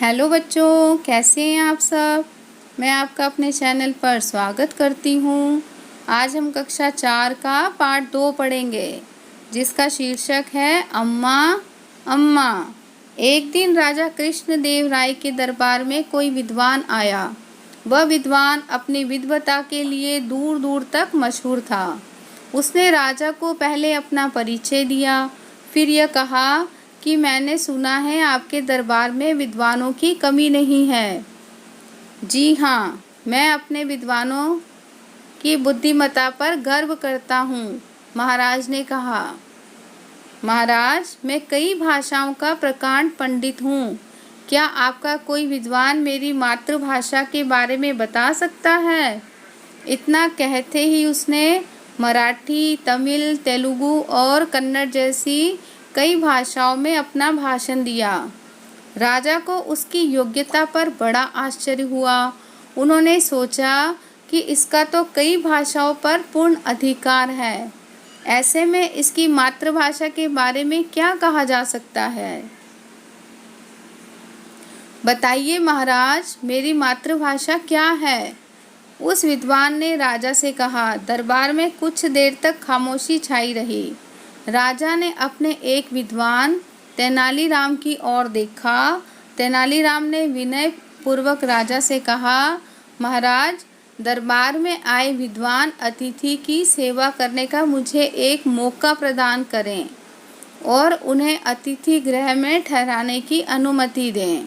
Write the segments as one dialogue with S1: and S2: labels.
S1: Hello बच्चों, कैसे हैं आप सब। मैं आपका अपने चैनल पर स्वागत करती हूँ। आज हम कक्षा 4 का पाठ 2 पढ़ेंगे, जिसका शीर्षक है अम्मा अम्मा। एक दिन राजा कृष्णदेव राय के दरबार में कोई विद्वान आया। वह विद्वान अपनी विद्वता के लिए दूर दूर तक मशहूर था। उसने राजा को पहले अपना परिचय दिया, फिर यह कहा कि मैंने सुना है आपके दरबार में विद्वानों की कमी नहीं है। जी हाँ, मैं अपने विद्वानों की बुद्धिमत्ता पर गर्व करता हूँ, महाराज ने कहा। महाराज, मैं कई भाषाओं का प्रकांड पंडित हूँ। क्या आपका कोई विद्वान मेरी मातृभाषा के बारे में बता सकता है? इतना कहते ही उसने मराठी, तमिल, तेलुगु और कन्नड़ जैसी कई भाषाओं में अपना भाषण दिया। राजा को उसकी योग्यता पर बड़ा आश्चर्य हुआ। उन्होंने सोचा कि इसका तो कई भाषाओं पर पूर्ण अधिकार है। ऐसे में इसकी मातृभाषा के बारे में क्या कहा जा सकता है? बताइए महाराज, मेरी मातृभाषा क्या है? उस विद्वान ने राजा से कहा। दरबार में कुछ देर तक खामोशी छाई रही। राजा ने अपने एक विद्वान तेनालीराम की ओर देखा। तेनालीराम ने विनय पूर्वक राजा से कहा, महाराज, दरबार में आए विद्वान अतिथि की सेवा करने का मुझे एक मौका प्रदान करें और उन्हें अतिथि गृह में ठहराने की अनुमति दें।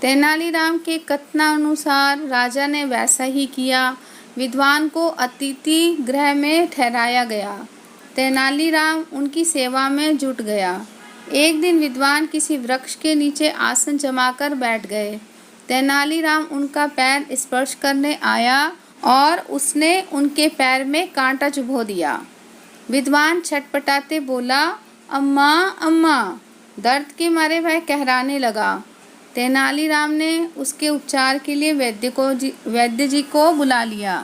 S1: तेनालीराम के कथनानुसार राजा ने वैसा ही किया। विद्वान को अतिथि गृह में ठहराया गया। तेनालीराम उनकी सेवा में जुट गया। एक दिन विद्वान किसी वृक्ष के नीचे आसन जमाकर बैठ गए। तेनालीराम उनका पैर स्पर्श करने आया और उसने उनके पैर में कांटा चुभो दिया। विद्वान छटपटाते बोला, अम्मा अम्मा। दर्द के मारे वह कहराने लगा। तेनालीराम ने उसके उपचार के लिए वैद्य जी को बुला लिया।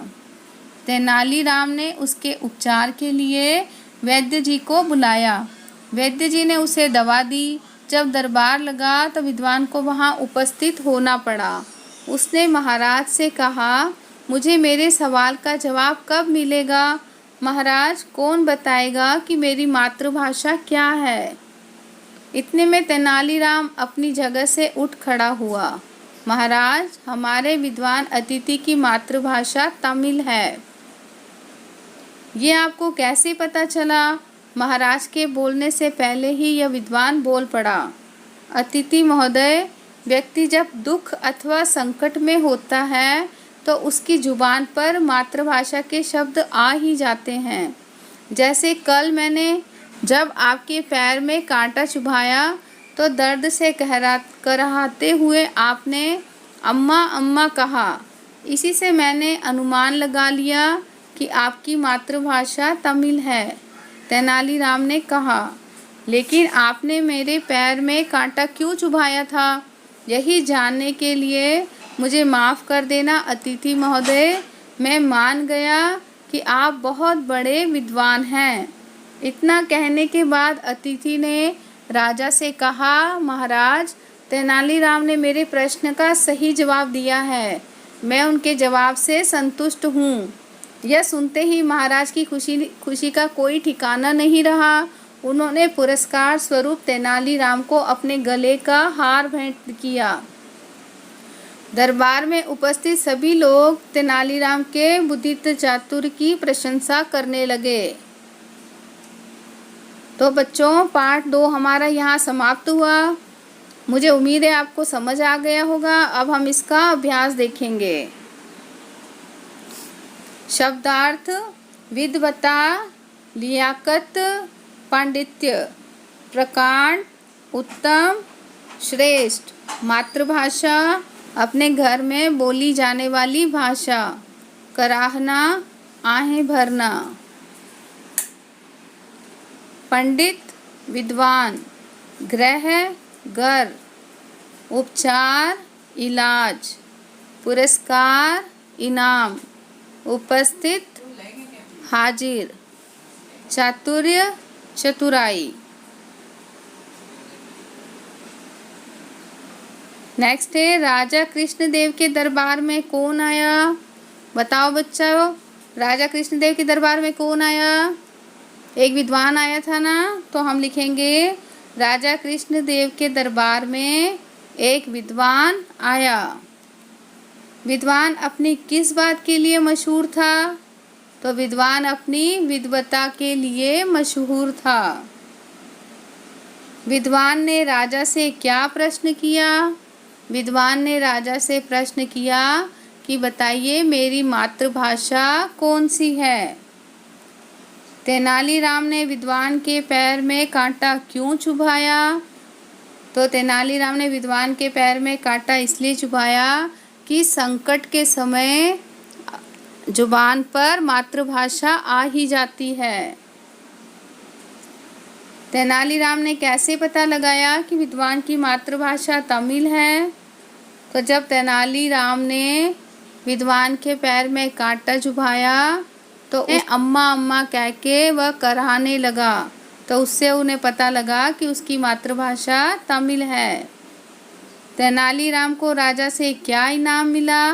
S1: तेनालीराम ने उसके उपचार के लिए वैद्य जी को बुलाया। वैद्य जी ने उसे दवा दी। जब दरबार लगा तो विद्वान को वहां उपस्थित होना पड़ा। उसने महाराज से कहा, मुझे मेरे सवाल का जवाब कब मिलेगा? महाराज, कौन बताएगा कि मेरी मातृभाषा क्या है? इतने में तेनालीराम अपनी जगह से उठ खड़ा हुआ। महाराज, हमारे विद्वान अतिथि की मातृभाषा तमिल है। ये आपको कैसे पता चला? महाराज के बोलने से पहले ही यह विद्वान बोल पड़ा। अतिथि महोदय, व्यक्ति जब दुख अथवा संकट में होता है तो उसकी जुबान पर मातृभाषा के शब्द आ ही जाते हैं। जैसे कल मैंने जब आपके पैर में कांटा चुभाया तो दर्द से कराहते हुए आपने अम्मा अम्मा कहा। इसी से मैंने अनुमान लगा लिया कि आपकी मातृभाषा तमिल है। तेनालीराम ने कहा, लेकिन आपने मेरे पैर में कांटा क्यों चुभाया था? यही जानने के लिए मुझे माफ़ कर देना अतिथि महोदय। मैं मान गया कि आप बहुत बड़े विद्वान हैं। इतना कहने के बाद अतिथि ने राजा से कहा, महाराज, तेनालीराम ने मेरे प्रश्न का सही जवाब दिया है। मैं उनके जवाब से संतुष्ट हूँ। यह सुनते ही महाराज की खुशी का कोई ठिकाना नहीं रहा। उन्होंने पुरस्कार स्वरूप तेनालीराम को अपने गले का हार भेंट किया। दरबार में उपस्थित सभी लोग तेनालीराम के बुद्धित चातुर्य की प्रशंसा करने लगे। तो बच्चों, पाठ 2 हमारा यहाँ समाप्त हुआ। मुझे उम्मीद है आपको समझ आ गया होगा। अब हम इसका अभ्यास देखेंगे। शब्दार्थ: विद्वता, लियाकत, पांडित्य, प्रकांड, उत्तम, श्रेष्ठ, मातृभाषा, अपने घर में बोली जाने वाली भाषा, कराहना, आहें भरना। पंडित, विद्वान, गृह, घर, उपचार, इलाज, पुरस्कार, इनाम, उपस्थित, हाजिर, चातुर्य, चतुराई। नेक्स्ट है राजा कृष्णदेव के दरबार में कौन आया। बताओ बच्चों, राजा कृष्णदेव के दरबार में कौन आया। एक विद्वान आया था ना, तो हम लिखेंगे राजा कृष्णदेव के दरबार में एक विद्वान आया। विद्वान अपनी किस बात के लिए मशहूर था। तो विद्वान अपनी विद्वता के लिए मशहूर था। विद्वान ने राजा से क्या प्रश्न किया। विद्वान ने राजा से प्रश्न किया कि बताइए मेरी मातृभाषा कौन सी है। तेनालीराम ने विद्वान के पैर में कांटा क्यों चुभाया। तो तेनालीराम ने विद्वान के पैर में कांटा इसलिए चुभाया कि संकट के समय जुबान पर मातृभाषा आ ही जाती है। तेनालीराम ने कैसे पता लगाया कि विद्वान की मातृभाषा तमिल है। तो जब तेनालीराम ने विद्वान के पैर में कांटा चुभाया तो अम्मा अम्मा कह के वह कराहने लगा, तो उससे उन्हें पता लगा कि उसकी मातृभाषा तमिल है। तेनालीराम को राजा से क्या इनाम मिला।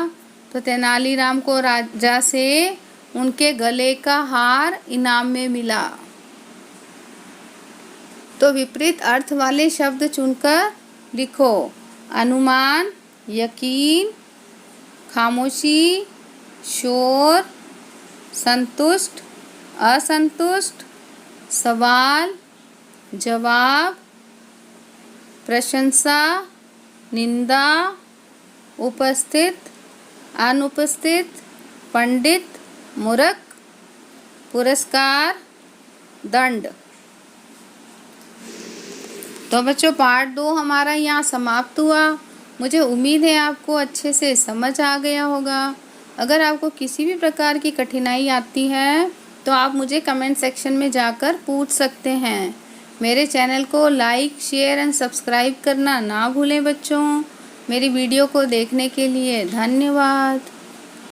S1: तो तेनालीराम को राजा से उनके गले का हार इनाम में मिला। तो विपरीत अर्थ वाले शब्द चुनकर लिखो। अनुमान, यकीन, खामोशी, शोर, संतुष्ट, असंतुष्ट, सवाल, जवाब, प्रशंसा, निंदा, उपस्थित, अनुपस्थित, पंडित, मूर्ख, पुरस्कार, दंड। तो बच्चों पार्ट 2 हमारा यहाँ समाप्त हुआ। मुझे उम्मीद है आपको अच्छे से समझ आ गया होगा। अगर आपको किसी भी प्रकार की कठिनाई आती है तो आप मुझे कमेंट सेक्शन में जाकर पूछ सकते हैं। मेरे चैनल को लाइक, शेयर एंड सब्सक्राइब करना ना भूलें बच्चों। मेरी वीडियो को देखने के लिए धन्यवाद।